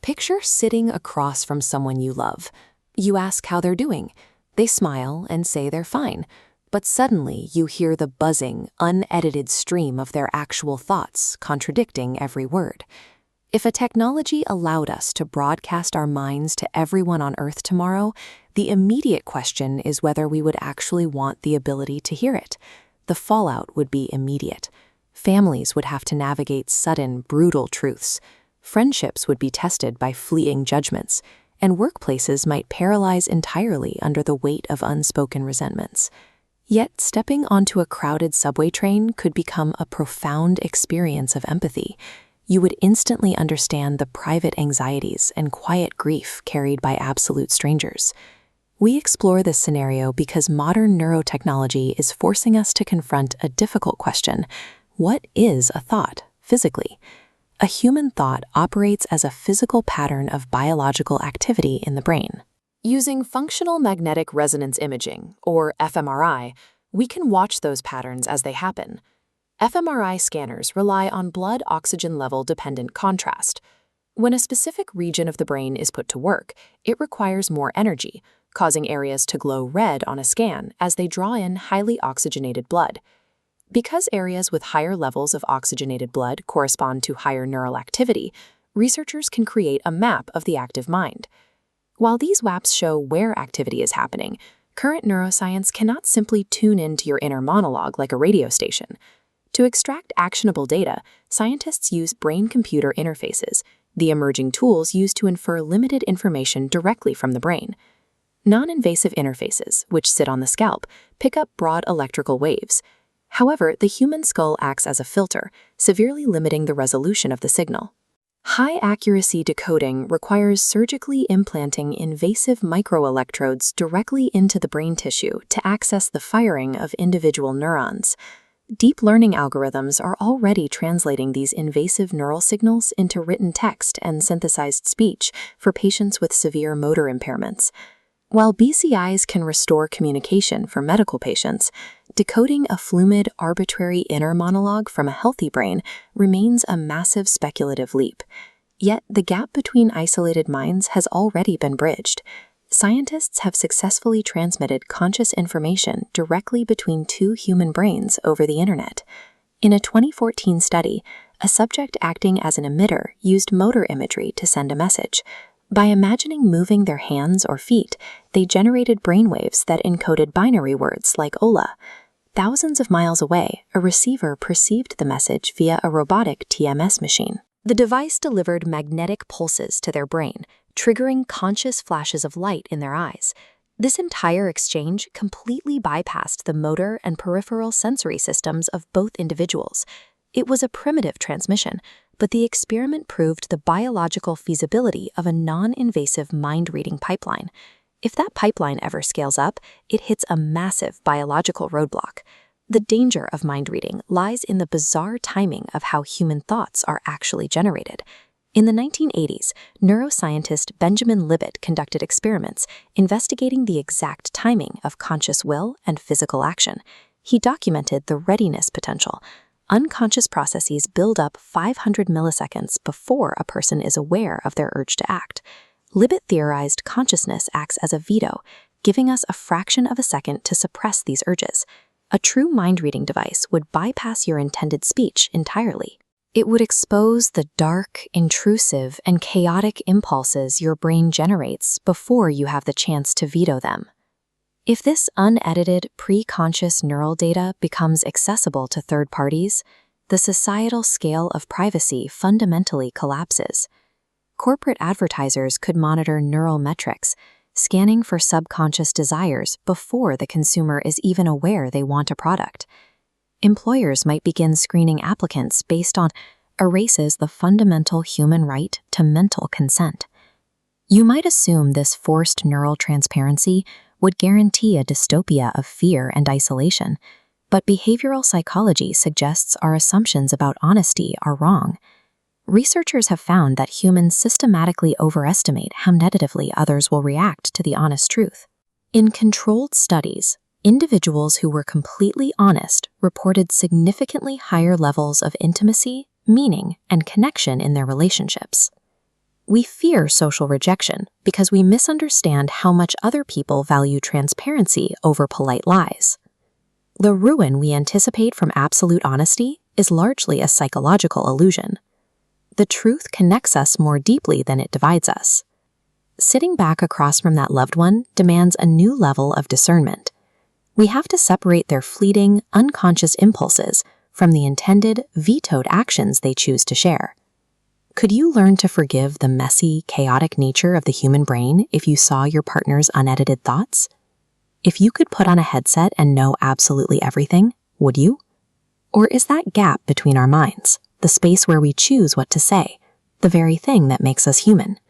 Picture sitting across from someone you love. You ask how they're doing. They smile and say they're fine. But suddenly you hear the buzzing, unedited stream of their actual thoughts, contradicting every word. If a technology allowed us to broadcast our minds to everyone on Earth tomorrow, the immediate question is whether we would actually want the ability to hear it. The fallout would be immediate. Families would have to navigate sudden, brutal truths. Friendships would be tested by fleeting judgments, and workplaces might paralyze entirely under the weight of unspoken resentments. Yet, stepping onto a crowded subway train could become a profound experience of empathy. You would instantly understand the private anxieties and quiet grief carried by absolute strangers. We explore this scenario because modern neurotechnology is forcing us to confront a difficult question. What is a thought, physically? A human thought operates as a physical pattern of biological activity in the brain. Using functional magnetic resonance imaging, or fMRI, we can watch those patterns as they happen. fMRI scanners rely on blood oxygen level dependent contrast. When a specific region of the brain is put to work, it requires more energy, causing areas to glow red on a scan as they draw in highly oxygenated blood. Because areas with higher levels of oxygenated blood correspond to higher neural activity, researchers can create a map of the active mind. While these maps show where activity is happening, current neuroscience cannot simply tune into your inner monologue like a radio station. To extract actionable data, scientists use brain-computer interfaces, the emerging tools used to infer limited information directly from the brain. Non-invasive interfaces, which sit on the scalp, pick up broad electrical waves. However, the human skull acts as a filter, severely limiting the resolution of the signal. High-accuracy decoding requires surgically implanting invasive microelectrodes directly into the brain tissue to access the firing of individual neurons. Deep learning algorithms are already translating these invasive neural signals into written text and synthesized speech for patients with severe motor impairments. While BCIs can restore communication for medical patients, decoding a fluid, arbitrary inner monologue from a healthy brain remains a massive speculative leap. Yet the gap between isolated minds has already been bridged. Scientists have successfully transmitted conscious information directly between two human brains over the internet. In a 2014 study, a subject acting as an emitter used motor imagery to send a message. By imagining moving their hands or feet, they generated brainwaves that encoded binary words like "Hola." Thousands of miles away, a receiver perceived the message via a robotic TMS machine. The device delivered magnetic pulses to their brain, triggering conscious flashes of light in their eyes. This entire exchange completely bypassed the motor and peripheral sensory systems of both individuals. It was a primitive transmission, but the experiment proved the biological feasibility of a non-invasive mind-reading pipeline. If that pipeline ever scales up, it hits a massive biological roadblock. The danger of mind reading lies in the bizarre timing of how human thoughts are actually generated. In the 1980s, neuroscientist Benjamin Libet conducted experiments investigating the exact timing of conscious will and physical action. He documented the readiness potential. Unconscious processes build up 500 milliseconds before a person is aware of their urge to act. Libet theorized consciousness acts as a veto, giving us a fraction of a second to suppress these urges. A true mind-reading device would bypass your intended speech entirely. It would expose the dark, intrusive, and chaotic impulses your brain generates before you have the chance to veto them. If this unedited, pre-conscious neural data becomes accessible to third parties, the societal scale of privacy fundamentally collapses. Corporate advertisers could monitor neural metrics, scanning for subconscious desires before the consumer is even aware they want a product. Employers might begin screening applicants based on erases the fundamental human right to mental consent. You might assume this forced neural transparency would guarantee a dystopia of fear and isolation, but behavioral psychology suggests our assumptions about honesty are wrong. Researchers have found that humans systematically overestimate how negatively others will react to the honest truth. In controlled studies, individuals who were completely honest reported significantly higher levels of intimacy, meaning, and connection in their relationships. We fear social rejection because we misunderstand how much other people value transparency over polite lies. The ruin we anticipate from absolute honesty is largely a psychological illusion. The truth connects us more deeply than it divides us. Sitting back across from that loved one demands a new level of discernment. We have to separate their fleeting, unconscious impulses from the intended, vetoed actions they choose to share. Could you learn to forgive the messy, chaotic nature of the human brain if you saw your partner's unedited thoughts? If you could put on a headset and know absolutely everything, would you? Or is that gap between our minds, the space where we choose what to say, the very thing that makes us human?